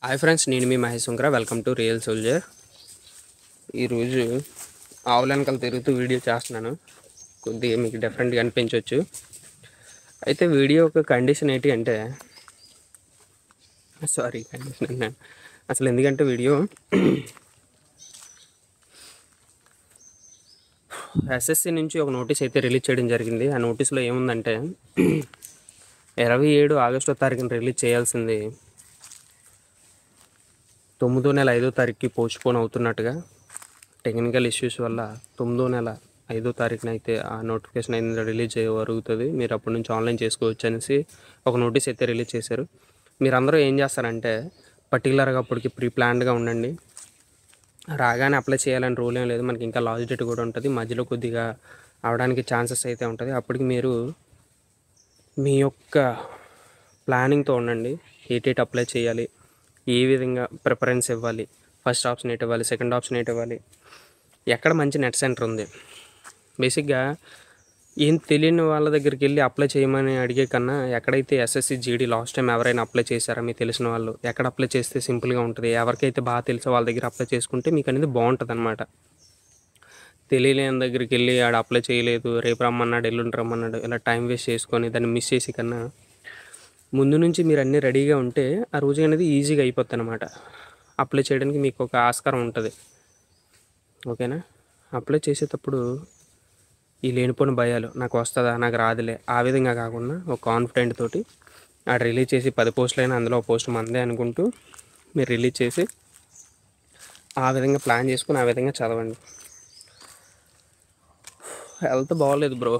Hi friends, నేను మీ Mahesh Sunkara. Welcome to Real Soldier. ఈరోజు ఆవుల వెనకాల తిరుగుతూ వీడియో చేస్తున్నాను. కొద్దిగా మీకు డిఫరెంట్గా అనిపించవచ్చు. అయితే వీడియో ఒక కండిషన్ ఏంటి అంటే కండిషన్ అన్నాను అసలు. ఎందుకంటే వీడియో ఎస్ఎస్సి నుంచి ఒక నోటీస్ అయితే రిలీజ్ చేయడం జరిగింది. ఆ నోటీస్లో ఏముందంటే 27 ఆగస్టో తారీఖున రిలీజ్ చేయాల్సింది 9వ నెల 5వ తారీఖుకి పోస్ట్పోన్ అవుతున్నట్టుగా, టెక్నికల్ ఇష్యూస్ వల్ల 9వ నెల 5వ తారీఖున అయితే ఆ నోటిఫికేషన్ అయితే రిలీజ్ జరుగుతుంది. మీరు అప్పటి నుంచి ఆన్లైన్ చేసుకోవచ్చు అనేసి ఒక నోటీస్ అయితే రిలీజ్ చేశారు. మీరందరూ ఏం చేస్తారంటే పర్టికులర్గా అప్పటికి ప్రీ ప్లాన్డ్గా ఉండండి. రాగానే అప్లై చేయాలని రూల్ ఏం లేదు. మనకి ఇంకా లాస్ట్ డేట్ కూడా ఉంటుంది. మధ్యలో కొద్దిగా అవడానికి ఛాన్సెస్ అయితే ఉంటుంది. అప్పటికి మీరు మీ యొక్క ప్లానింగ్తో ఉండండి. ఏటేటి అప్లై చేయాలి, ఏ విధంగా ప్రిఫరెన్స్ ఇవ్వాలి, ఫస్ట్ ఆప్షన్ ఏంటి ఇవ్వాలి, సెకండ్ ఆప్షన్ ఏంటి ఇవ్వాలి, ఎక్కడ మంచి నెట్ సెంటర్ ఉంది. బేసిక్గా ఏం తెలియని వాళ్ళ దగ్గరికి వెళ్ళి అప్లై చేయమని అడిగే కన్నా, ఎక్కడైతే ఎస్ఎస్సి జీడీ లాస్ట్ టైం ఎవరైనా అప్లై చేశారా మీకు తెలిసిన వాళ్ళు, ఎక్కడ అప్లై చేస్తే సింపుల్గా ఉంటుంది, ఎవరికైతే బాగా తెలుసో వాళ్ళ దగ్గర అప్లై చేసుకుంటే మీకు అనేది బాగుంటుంది అనమాట. తెలియలేని దగ్గరికి వెళ్ళి ఆడ అప్లై చేయలేదు, రేపు రమ్మన్నాడు, ఎల్లుండి రమ్మన్నాడు, ఇలా టైం వేస్ట్ చేసుకొని దాన్ని మిస్ చేసి కన్నా ముందు నుంచి మీరు అన్నీ రెడీగా ఉంటే ఆ రోజు అనేది ఈజీగా అయిపోతుంది అనమాట. అప్లై చేయడానికి మీకు ఒక ఆస్కారం ఉంటుంది. ఓకేనా? అప్లై చేసేటప్పుడు ఈ లేనిపోయిన భయాలు, నాకు వస్తుందా నాకు రాదులే, ఆ విధంగా కాకుండా ఒక కాన్ఫిడెంట్ తోటి ఆడ రిలీజ్ చేసి 10 పోస్టులైనా అందులో ఒక పోస్ట్ మందే అనుకుంటూ మీరు రిలీజ్ చేసి ఆ విధంగా ప్లాన్ చేసుకుని ఆ విధంగా చదవండి. హెల్త్ బాగోలేదు బ్రో,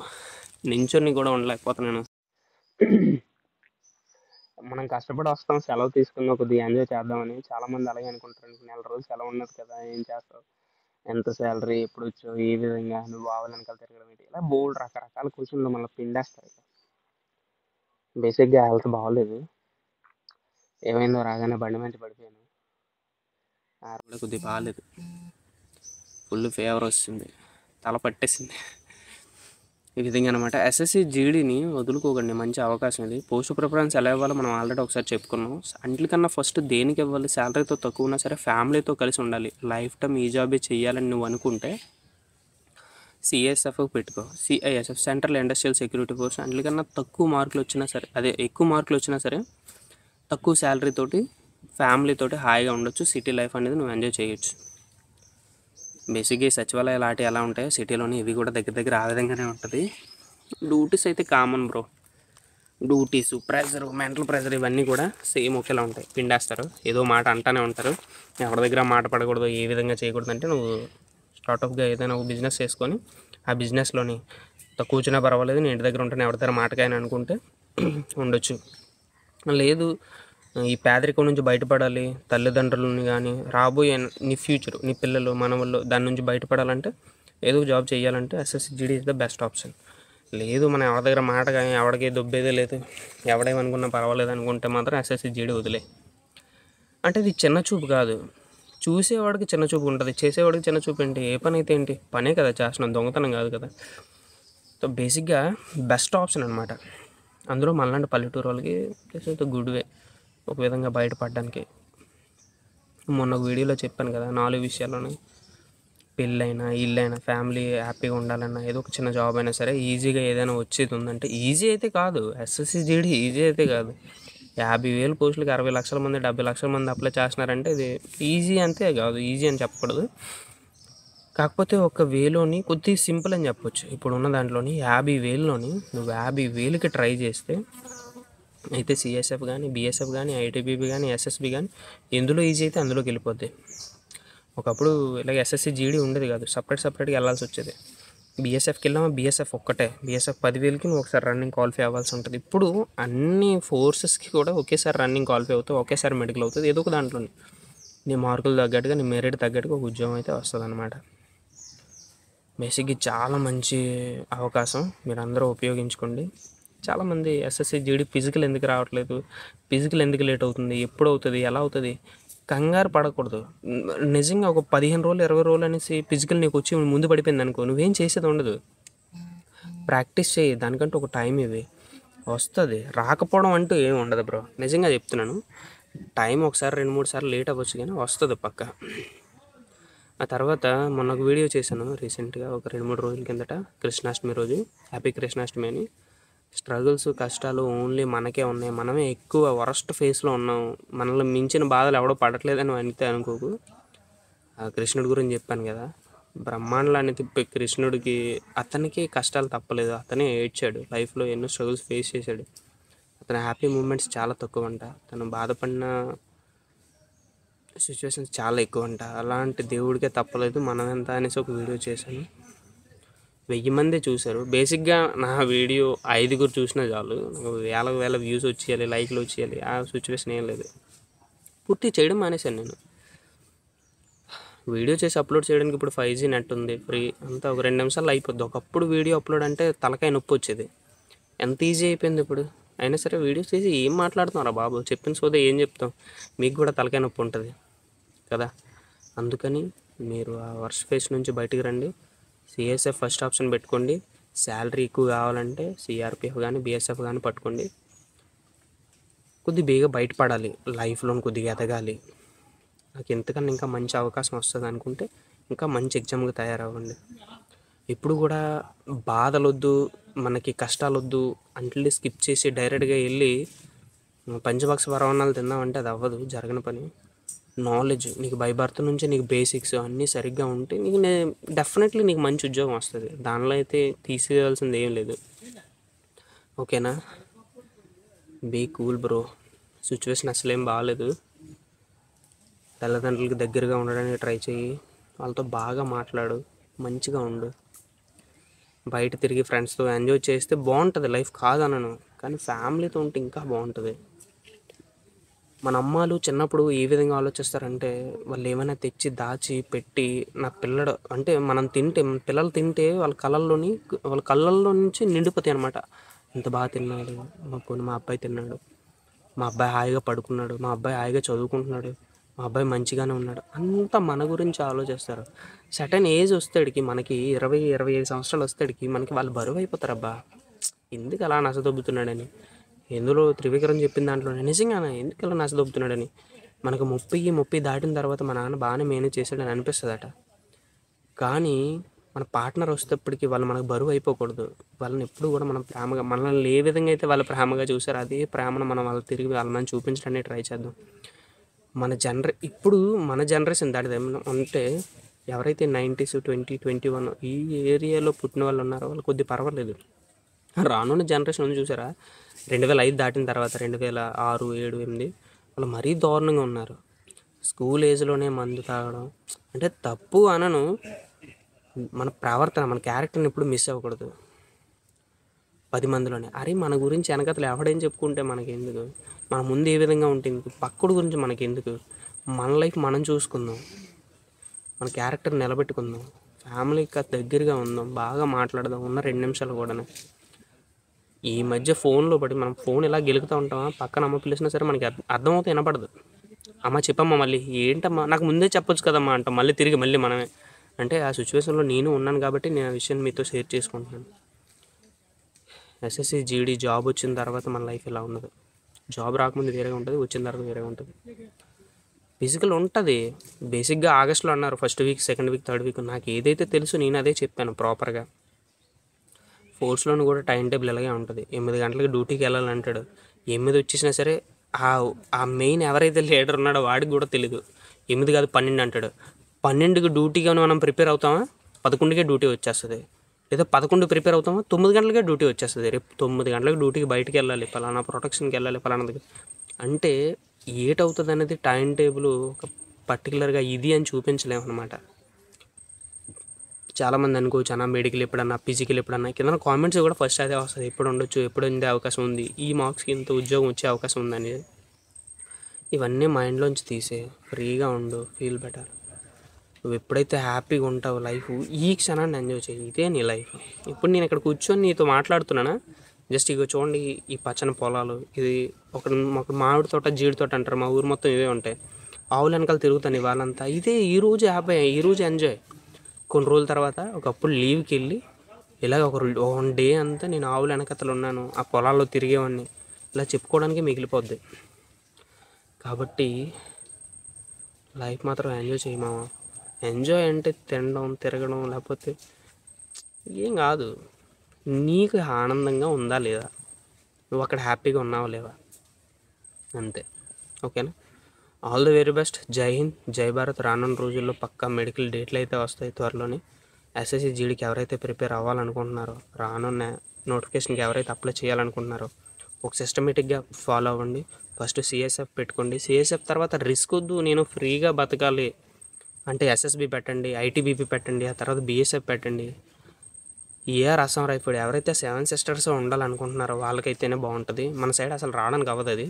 నించొని కూడా ఉండలేకపోతున్నాను. మనం కష్టపడి వస్తాం, సెలవు తీసుకున్న కొద్దిగా ఎంజాయ్ చేద్దామని. చాలామంది అలాగే అనుకుంటారు. నెల రోజులు సెలవు ఉన్నది కదా, ఏం చేస్తావు, ఎంత శాలరీ, ఎప్పుడు వచ్చావు, ఏ విధంగా నువ్వు ఆవుల వెనకాల తిరగడం ఏంటి, ఇలా బోల్డ్ రకరకాల క్వశ్చన్లు మళ్ళీ పిండేస్తారు. బేసిక్గా హెల్త్ బాగోలేదు. ఏమైందో రాగానే బండి మంచి పడిపోయాను. కూడా కొద్దిగా బాగాలేదు, ఫుల్ ఫీవర్ వస్తుంది, తల పట్టేసింది. ఈ విధంగా అనమాట. ఎస్ఎస్సి జీడీని వదులుకోకండి, మంచి అవకాశం ఇది. పోస్ట్ ప్రిఫరెన్స్ ఎలా ఇవ్వాలో మనం ఆల్రెడీ ఒకసారి చెప్పుకున్నాం. అన్నిటికన్నా ఫస్ట్ దేనికి ఇవ్వాలి, శాలరీతో తక్కువ ఉన్నా సరే ఫ్యామిలీతో కలిసి ఉండాలి. లైఫ్ టైం ఈ జాబే చేయాలని నువ్వు అనుకుంటే సిఎస్ఎఫ్ పెట్టుకో. CISF, central industrial security force. అన్నిటికన్నా తక్కువ మార్కులు వచ్చినా సరే, అదే ఎక్కువ మార్కులు వచ్చినా సరే తక్కువ శాలరీ తోటి ఫ్యామిలీతోటి హాయిగా ఉండొచ్చు. సిటీ లైఫ్ అనేది నువ్వు ఎంజాయ్ చేయొచ్చు. బేసిక్గా ఈ సచివాలయాలు ఆటి ఎలా ఉంటాయో సిటీలోని ఇవి కూడా దగ్గర దగ్గర ఆ విధంగానే ఉంటుంది. డ్యూటీస్ అయితే common bro. Duties, pressure, mental pressure ఇవన్నీ కూడా సేమ్ ఒకేలా ఉంటాయి. పిండేస్తారు, ఏదో మాట అంటానే ఉంటారు. ఎవరి దగ్గర మాట పడకూడదు, ఏ విధంగా చేయకూడదు అంటే నువ్వు స్టార్ట్అప్గా ఏదైనా ఒక బిజినెస్ చేసుకొని ఆ బిజినెస్లోని కూర్చున్నా పర్వాలేదు, నేను ఇంటి దగ్గర ఉంటాను, ఎవరి దగ్గర మాటకాయని అనుకుంటే ఉండొచ్చు. లేదు ఈ పేదరికం నుంచి బయటపడాలి, తల్లిదండ్రులని కానీ రాబోయే నీ ఫ్యూచర్, నీ పిల్లలు మనవాళ్ళు దాని నుంచి బయటపడాలంటే ఏదో జాబ్ చేయాలంటే SSC GD is the best option. లేదు మనం ఎవరి దగ్గర మాట కానీ ఎవడికి దొబ్బేదే లేదు, ఎవడేమనుకున్నా పర్వాలేదు అనుకుంటే మాత్రం ఎస్ఎస్సి జీడీ వదిలే. అంటే ఇది చిన్న చూపు కాదు, చూసేవాడికి చిన్న చూపు ఉంటుంది, చేసేవాడికి చిన్న చూపు ఏంటి? ఏ పని అయితే ఏంటి, పనే కదా చేస్తున్నాం, దొంగతనం కాదు కదా. సో బేసిక్గా బెస్ట్ ఆప్షన్ అనమాట. అందులో మనలాంటి పల్లెటూరు వాళ్ళకి గుడ్ వే ఒక విధంగా బయటపడడానికి. మొన్న ఒక వీడియోలో చెప్పాను కదా 4 విషయాల్లోనే, పెళ్ళైనా, ఇల్లైనా, ఫ్యామిలీ హ్యాపీగా ఉండాలన్నా, ఏదో ఒక చిన్న జాబ్ అయినా సరే ఈజీగా ఏదైనా వచ్చేది ఉందంటే, ఈజీ అయితే కాదు, ఎస్ఎస్సి జీడీ ఈజీ అయితే కాదు. 50,000 పోస్టులకి 60 లక్షల మంది 70 లక్షల మంది అప్లై చేస్తున్నారంటే ఇది ఈజీ అంతే కాదు, ఈజీ అని చెప్పకూడదు. కాకపోతే ఒక వేలోని కొద్దిగా సింపుల్ అని చెప్పొచ్చు. ఇప్పుడు ఉన్న దాంట్లోని 50,000లోని నువ్వు 50,000కి ట్రై చేస్తే అయితే సిఎస్ఎఫ్ కానీ, బిఎస్ఎఫ్ కానీ, ఐటీబీపీ కానీ, ఎస్ఎస్బి కానీ ఎందులో ఈజీ అయితే అందులోకి వెళ్ళిపోద్ది. ఒకప్పుడు ఇలాగ ఎస్ఎస్సి జీడీ ఉండేది కాదు, సపరేట్గా వెళ్ళాల్సి వచ్చేది. బీఎస్ఎఫ్కి వెళ్ళామా, బీఎస్ఎఫ్ ఒక్కటే, బీఎస్ఎఫ్ 10,000కి నువ్వు ఒకసారి రన్నింగ్ క్వాలిఫై అవ్వాల్సి ఉంటుంది. ఇప్పుడు అన్ని ఫోర్సెస్కి కూడా ఒకేసారి రన్నింగ్ క్వాలిఫై అవుతావు, ఒకేసారి మెడికల్ అవుతుంది. ఏదో ఒక దాంట్లో నీ మార్కులు తగ్గట్టుగా, నీ మెరిట్ తగ్గట్టుగా ఒక ఉద్యోగం అయితే వస్తుంది అనమాట. బేసిక్గా చాలా మంచి అవకాశం, మీరు అందరూ ఉపయోగించుకోండి. చాలామంది ఎస్ఎస్సి జీడీ ఫిజికల్ ఎందుకు రావట్లేదు, ఫిజికల్ ఎందుకు లేట్ అవుతుంది, ఎప్పుడు అవుతుంది, ఎలా అవుతుంది, కంగారు పడకూడదు. నిజంగా ఒక 15 రోజులు 20 రోజులు అనేసి ఫిజికల్ నీకు వచ్చి ముందు పడిపోయింది అనుకో, నువ్వేం చేసేది ఉండదు. ప్రాక్టీస్ చేయి, దానికంటే ఒక టైం ఇవి వస్తుంది. రాకపోవడం అంటూ ఏమి ఉండదు బ్రో, నిజంగా చెప్తున్నాను. టైం ఒకసారి 2-3 సార్లు లేట్ అవ్వచ్చు కానీ వస్తుంది పక్క. ఆ తర్వాత మొన్న ఒక వీడియో చేశాను రీసెంట్గా, ఒక 2-3 రోజుల కిందట, కృష్ణాష్టమి రోజు. హ్యాపీ కృష్ణాష్టమి అని. స్ట్రగుల్స్, కష్టాలు ఓన్లీ మనకే ఉన్నాయి, మనమే ఎక్కువ వరస్ట్ ఫేస్లో ఉన్నాం, మనల్ని మించిన బాధలు ఎవడో పడట్లేదని అంతే అనుకోకు. ఆ కృష్ణుడి గురించి చెప్పాను కదా, బ్రహ్మాండాన్ని తిప్పే కృష్ణుడికి, అతనికి కష్టాలు తప్పలేదు, అతనే ఏడ్చాడు, లైఫ్లో ఎన్నో స్ట్రగుల్స్ ఫేస్ చేశాడు. అతని హ్యాపీ మూమెంట్స్ చాలా తక్కువ అంట, తను బాధపడిన సిచ్యువేషన్స్ చాలా ఎక్కువ అంట. అలాంటి దేవుడికే తప్పలేదు, మనం ఎంత అనేసి ఒక వీడియో చేశాను. 1000 మంది చూశారు. బేసిక్గా నా వీడియో 5గురు చూసినా చాలు, నాకు వేల వ్యూస్ వచ్చేయాలి, లైక్లు వచ్చేయాలి, ఆ సిచ్యువేషన్ ఏం లేదు. పూర్తి చేయడం మానేశాను నేను. వీడియో చేసి అప్లోడ్ చేయడానికి ఇప్పుడు 5G నెట్ ఉంది, ఫ్రీ, అంతా ఒక 2 నిమిషాల్లో అయిపోద్ది. ఒకప్పుడు వీడియో అప్లోడ్ అంటే తలకాయ నొప్పి వచ్చేది, ఎంత ఈజీ అయిపోయింది ఇప్పుడు. అయినా సరే వీడియోస్ చేసి ఏం మాట్లాడుతున్నారా బాబు, చెప్పిన సోదే ఏం చెప్తాం, మీకు కూడా తలకాయ నొప్పి ఉంటుంది కదా. అందుకని మీరు ఆ వర్ష ఫేస్ నుంచి బయటికి రండి, సిఎస్ఎఫ్ ఫస్ట్ ఆప్షన్ పెట్టుకోండి. శాలరీ ఎక్కువ కావాలంటే సిఆర్పిఎఫ్ కానీ బిఎస్ఎఫ్ కానీ పట్టుకోండి. కొద్దిగా బేగా బయటపడాలి, లైఫ్లో కొద్దిగా ఎదగాలి, నాకు ఎంతకన్నా ఇంకా మంచి అవకాశం వస్తుంది అనుకుంటే ఇంకా మంచి ఎగ్జామ్గా తయారవ్వండి. ఎప్పుడు కూడా బాధలొద్దు, మనకి కష్టాలొద్దు అంటే స్కిప్ చేసి డైరెక్ట్గా వెళ్ళి పంచభక్ష పరమాన్నాలు తిందామంటే అది అవ్వదు, జరగని పని. నాలెడ్జ్ నీకు బై బర్త్ నుంచి నీకు బేసిక్స్ అన్నీ సరిగ్గా ఉంటే నీకు డెఫినెట్లీ నీకు మంచి ఉద్యోగం వస్తుంది, దానిలో అయితే తీసేయాల్సింది ఏం లేదు. ఓకేనా, బీ కూల్ బ్రో. సిచ్యువేషన్ అసలేం బాగాలేదు, తల్లిదండ్రులకి దగ్గరగా ఉండడానికి ట్రై చేయి, వాళ్ళతో బాగా మాట్లాడు, మంచిగా ఉండు, బయట తిరిగి ఫ్రెండ్స్తో ఎంజాయ్ చేస్తే బాగుంటుంది లైఫ్, కాదనను, కానీ ఫ్యామిలీతో ఉంటే ఇంకా బాగుంటుంది. మన అమ్మాలు చిన్నప్పుడు ఏ విధంగా ఆలోచిస్తారంటే, వాళ్ళు ఏమైనా తెచ్చి దాచి పెట్టి, నా పిల్లడు అంటే మనం తింటే, మన పిల్లలు తింటే వాళ్ళ కళ్ళల్లో నుంచి నిండిపోతాయి అనమాట. ఇంత బాగా తిన్నాడు, మా అబ్బాయి తిన్నాడు, మా అబ్బాయి హాయిగా పడుకున్నాడు, మా అబ్బాయి హాయిగా చదువుకుంటున్నాడు, మా అబ్బాయి మంచిగానే ఉన్నాడు, అంతా మన గురించి ఆలోచిస్తారు. సర్టెన్ ఏజ్ వస్తాడికి, మనకి 20-25 సంవత్సరాలు వస్తాడికి, మనకి వాళ్ళు బరువు అయిపోతారు. అబ్బా ఎందుకు అలా నసదొబ్బుతున్నాడని, ఎందులో త్రివిక్రమ్ చెప్పిన దాంట్లో నిజంగానే ఎందుకు అలా నసదొబ్బుతున్నాడని. మనకు 30 దాటిన తర్వాత మా నాన్న బాగానే మేనేజ్ చేశాడని అనిపిస్తుందట, కానీ మన పార్ట్నర్ వచ్చేటప్పటికి వాళ్ళు మనకు బరువు అయిపోకూడదు. వాళ్ళని ఎప్పుడు కూడా మనం ప్రేమగా, మనల్ని ఏ విధంగా అయితే వాళ్ళు ప్రేమగా చూసారో అదే ప్రేమను మనం వాళ్ళు తిరిగి వాళ్ళ మనం చూపించడానికి ట్రై చేద్దాం. ఇప్పుడు మన జనరేషన్ దాటిది అంటే ఎవరైతే 90s 2021 ఈ ఏరియాలో పుట్టిన వాళ్ళు ఉన్నారో వాళ్ళు కొద్దిగా పర్వాలేదు. రానున్న జనరేషన్ ఉంది చూసారా, 2005 దాటిన తర్వాత 2006, 7, 8 వాళ్ళు మరీ దారుణంగా ఉన్నారు. స్కూల్ ఏజ్లోనే మందు తాగడం అంటే తప్పు అనను, మన ప్రవర్తన, మన క్యారెక్టర్ని ఎప్పుడు మిస్ అవ్వకూడదు 10 మందిలోనే. అరే మన గురించి వెనకతలు ఎవడేం చెప్పుకుంటే మనకెందుకు, మన ముందు ఏ విధంగా ఉంటుంది, పక్కడు గురించి మనకెందుకు, మన లైఫ్ మనం చూసుకుందాం, మన క్యారెక్టర్ నిలబెట్టుకుందాం, ఫ్యామిలీకి దగ్గరగా ఉందాం, బాగా మాట్లాడదాం ఉన్న 2 నిమిషాలు కూడా. ఈ మధ్య ఫోన్లో పడి మనం ఫోన్ ఇలా గెలుగుతూ ఉంటామా, పక్కన అమ్మ పిలిచినా సరే మనకి అర్థమవుతే వినపడదు. అమ్మ చెప్పమ్మా, మళ్ళీ ఏంటమ్మా నాకు ముందే చెప్పొచ్చు కదమ్మా అంటాం, మళ్ళీ మనమే. అంటే ఆ సిచ్యువేషన్లో నేను ఉన్నాను కాబట్టి నేను ఆ విషయాన్ని మీతో షేర్ చేసుకుంటున్నాను. ఎస్ఎస్సి జీడీ జాబ్ వచ్చిన తర్వాత మన లైఫ్ ఇలా ఉండదు, జాబ్ రాకముందు వేరేగా ఉంటుంది, వచ్చిన తర్వాత వేరేగా ఉంటుంది. ఫిజికల్ ఉంటుంది బేసిక్గా. ఆగస్టులో అన్నారు first week, second week, third week, నాకు ఏదైతే తెలుసు నేను అదే చెప్పాను ప్రాపర్గా. ఫోర్స్లోనూ కూడా టైం టేబుల్ ఇలాగే ఉంటుంది, 8 గంటలకు డ్యూటీకి వెళ్ళాలంటాడు, 8 వచ్చేసినా సరే ఆ మెయిన్ ఎవరైతే లీడర్ ఉన్నాడో వాడికి కూడా తెలీదు, 8 కాదు 12 అంటాడు. 12కి డ్యూటీగా మనం ప్రిపేర్ అవుతామా, 11కే డ్యూటీ వచ్చేస్తుంది, లేదా 11 ప్రిపేర్ అవుతామా 9 గంటలకే డ్యూటీ వచ్చేస్తుంది. రేపు 9 గంటలకు డ్యూటీకి బయటికి వెళ్ళాలి, ఫలానా ప్రొటెక్షన్కి వెళ్ళాలి, ఫలానా దగ్గర అంటే ఏటవుతుంది అనేది టైం టేబుల్ ఒక పర్టికులర్గా ఇది అని చూపించలేము అనమాట. చాలామంది అనుకోవచ్చు అన్న మెడికల్ ఎప్పుడన్నా, ఫిజికల్ ఎప్పుడన్నా, కింద కామెంట్స్ కూడా ఫస్ట్ అదే వస్తుంది, ఎప్పుడు ఉండొచ్చు, ఎప్పుడు ఉండే అవకాశం ఉంది, ఈ మార్క్స్కి ఇంత ఉద్యోగం వచ్చే అవకాశం ఉందని. ఇవన్నీ మైండ్లోంచి తీసే, ఫ్రీగా ఉండు, ఫీల్ బెటర్. నువ్వు ఎప్పుడైతే హ్యాపీగా ఉంటావు లైఫ్, ఈ క్షణాన్ని ఎంజాయ్ చేయి, ఇదే నీ లైఫ్. ఇప్పుడు నేను ఇక్కడ కూర్చొని నీతో మాట్లాడుతున్నానా, జస్ట్ ఇగో చూడండి ఈ పచ్చని పొలాలు, ఇది ఒక మామిడి తోట, జీడి తోట అంటారు, మా ఊరు మొత్తం ఇవే ఉంటాయి, ఆవులు వెనకాల తిరుగుతాను ఇవాళంతా, ఇదే ఈరోజు హ్యాపీ, ఈరోజు ఎంజాయ్. కొన్ని రోజుల తర్వాత ఒకప్పుడు లీవ్కి వెళ్ళి ఇలాగ ఒక 1 డే అంతా నేను ఆవుల వెనకతలు ఉన్నాను, ఆ పొలాల్లో తిరిగేవాడిని, ఇలా చెప్పుకోవడానికి మిగిలిపోద్ది. కాబట్టి లైఫ్ మాత్రం ఎంజాయ్ చేయి మామ. ఎంజాయ్ అంటే తినడం, తిరగడం లేకపోతే ఏం కాదు. నీకు ఆనందంగా ఉందా లేదా, నువ్వు అక్కడ హ్యాపీగా ఉన్నావా లేవా, అంతే. ఓకేనా? All the very best. జై హింద్, జై భారత్. రానున్న రోజుల్లో పక్కా మెడికల్ డేట్లు అయితే వస్తాయి త్వరలోనే. ఎస్ఎస్సి జీడీకి ఎవరైతే ప్రిపేర్ అవ్వాలనుకుంటున్నారో, రానున్న నోటిఫికేషన్కి ఎవరైతే అప్లై చేయాలనుకుంటున్నారో ఒక సిస్టమేటిక్గా ఫాలో అవ్వండి. ఫస్ట్ సిఎస్ఎఫ్ పెట్టుకోండి. సిఎస్ఎఫ్ తర్వాత రిస్క్ వద్దు, నేను ఫ్రీగా బతకాలి అంటే ఎస్ఎస్బి పెట్టండి, ఐటీబీపీ పెట్టండి, ఆ తర్వాత బిఎస్ఎఫ్ పెట్టండి. ఏఆర్ అస్సాం రైఫిల్ ఎవరైతే 7 సిస్టర్స్ ఉండాలనుకుంటున్నారో వాళ్ళకైతేనే బాగుంటుంది. మన సైడ్ అసలు రావడానికి అవ్వదు. అది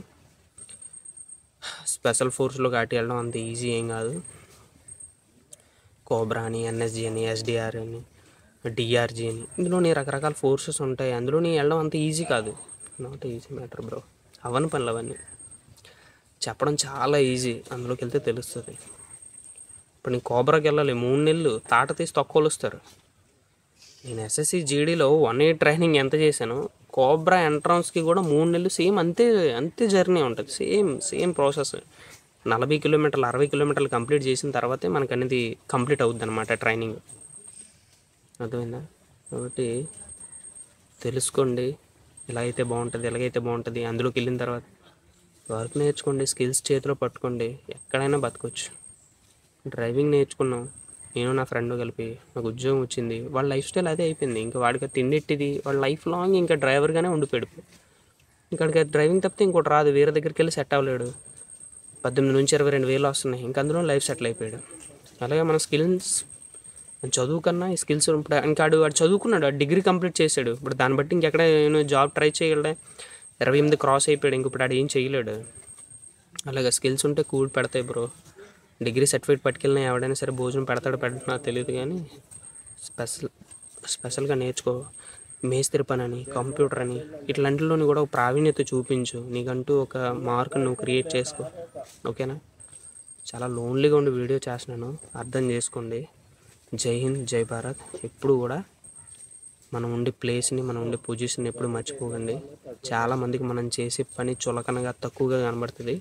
స్పెషల్ ఫోర్స్లో కాటి వెళ్ళడం అంత ఈజీ ఏం కాదు. కోబ్రా అని, ఎన్ఎస్జి అని, ఎస్డిఆర్ అని, డిఆర్జీ అని, ఇందులోని రకరకాల ఫోర్సెస్ ఉంటాయి. అందులోని వెళ్ళడం అంత ఈజీ కాదు. Not easy matter bro. అవన్నీ పనులు అవన్నీ చెప్పడం చాలా ఈజీ, అందులోకి వెళ్తే తెలుస్తుంది. ఇప్పుడు నేను కోబ్రాకి వెళ్ళాలి 3 నెలలు తాట తీసి తొక్కోలుస్తారు. నేను ఎస్ఎస్సి జీడీలో 1 ఇయర్ ట్రైనింగ్ ఎంత చేశానో, కోబ్రా ఎంట్రన్స్కి కూడా 3 నెలలు సేమ్ అంతే జర్నీ ఉంటుంది. Same process. 40 కిలోమీటర్లు 60 కిలోమీటర్లు కంప్లీట్ చేసిన తర్వాతే మనకు అనేది కంప్లీట్ అవుద్ది అనమాట ట్రైనింగ్. అర్థమైందా? కాబట్టి తెలుసుకోండి, ఎలాగైతే బాగుంటుంది, ఎలాగైతే బాగుంటుంది. అందులోకి వెళ్ళిన తర్వాత వర్క్ నేర్చుకోండి, స్కిల్స్ చేతిలో పట్టుకోండి, ఎక్కడైనా బతకొచ్చు. డ్రైవింగ్ నేర్చుకున్నాం నేను నా ఫ్రెండ్ కలిపి, నాకు ఉద్యోగం వచ్చింది. వాళ్ళ లైఫ్ స్టైల్ అదే అయిపోయింది. ఇంకా వాడికి తిండిట్టిది, వాళ్ళ లైఫ్ లాంగ్ ఇంకా డ్రైవర్గానే ఉండిపోయాడు. ఇంకాడికి డ్రైవింగ్ తప్పితే ఇంకోటి రాదు. వేరే దగ్గరికి వెళ్ళి సెట్ అవ్వలేడు. 18 నుంచి 22 వేలు వస్తున్నాయి, ఇంకా అందులో లైఫ్ సెటిల్ అయిపోయాడు. అలాగే మన స్కిల్స్, చదువు కన్నా ఈ స్కిల్స్ ఇప్పుడు ఇంకా వాడు చదువుకున్నాడు, డిగ్రీ కంప్లీట్ చేశాడు. ఇప్పుడు దాన్ని బట్టి ఇంకెక్కడ జాబ్ ట్రై చేయగలడే. 28 క్రాస్ అయిపోయాడు, ఇంక ఇప్పుడు ఆడు ఏం చేయలేడు. అలాగే స్కిల్స్ ఉంటే కూడి పెడతాయి బ్రో. డిగ్రీ సర్టిఫికేట్ పట్టుకెళ్ళినా ఎవడైనా సరే భోజనం పెడతాడో నాకు తెలియదు, కానీ స్పెషల్గా నేర్చుకో. మేస్త్రి పని అని, కంప్యూటర్ అని, ఇట్లాంటిలోని కూడా ఒక ప్రావీణ్యత చూపించు. నీకంటూ ఒక మార్క్ నువ్వు క్రియేట్ చేసుకో. ఓకేనా? చాలా లోన్లీగా ఉండి వీడియో చేస్తున్నాను, అర్థం చేసుకోండి. జై హింద్, జై భారత్. ఎప్పుడు కూడా మనం ఉండే ప్లేస్ని, మనం ఉండే పొజిషన్ ఎప్పుడు మర్చిపోకండి. చాలామందికి మనం చేసే పని చులకనగా, తక్కువగా కనబడుతుంది.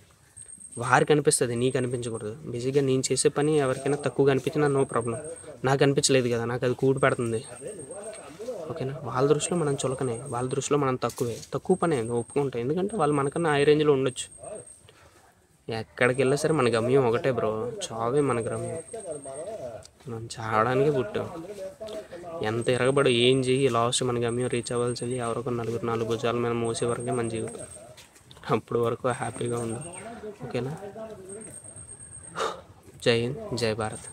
వారికి అనిపిస్తుంది, నీకు అనిపించకూడదు. బేసిక్గా నేను చేసే పని ఎవరికైనా తక్కువగా అనిపించినా నో ప్రాబ్లం. నాకు అనిపించలేదు కదా, నాకు అది కూడి పెడుతుంది. ఓకేనా? వాళ్ళ దృష్టిలో మనం చులకనే, వాళ్ళ దృష్టిలో మనం తక్కువ పనే ఒప్పుకుంటాం. ఎందుకంటే వాళ్ళు మనకన్నా హై రేంజ్లో ఉండొచ్చు. ఎక్కడికి వెళ్ళా సరే మన గమ్యం ఒకటే బ్రో, చావే మన గమ్యం. మనం చావడానికి పుట్టాం. ఎంత ఎరగబడి ఏం చెయ్యి, లాస్ట్ మన గమ్యం రీచ్ అవ్వాల్సింది ఎవరికో 4 భుజాల మీద మోసే వరకే మన జీవితం. అప్పుడు వరకు హ్యాపీగా ఉంది. ఓకేనా? జై హింద్, జై భారత్.